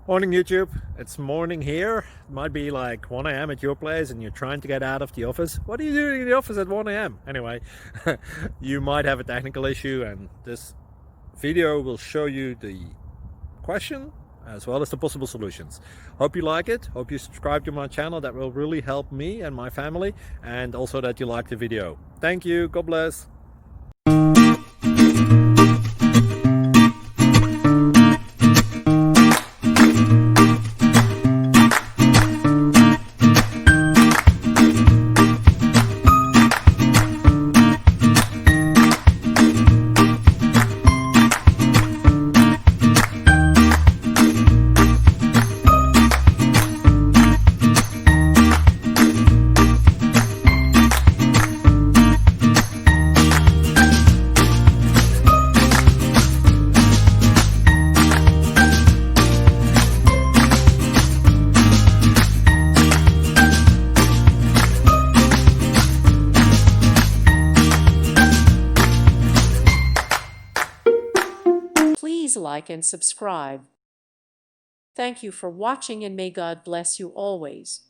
Morning YouTube, it's morning here. It might be like 1 a.m. at your place and you're trying to get out of the office. What are you doing in the office at 1 a.m.? Anyway, you might have a technical issue and this video will show you the question as well as the possible solutions. Hope you like it, hope you subscribe to my channel. That will really help me and my family, and also that you like the video. Thank you, God bless. Please like and subscribe. Thank you for watching, and may God bless you always.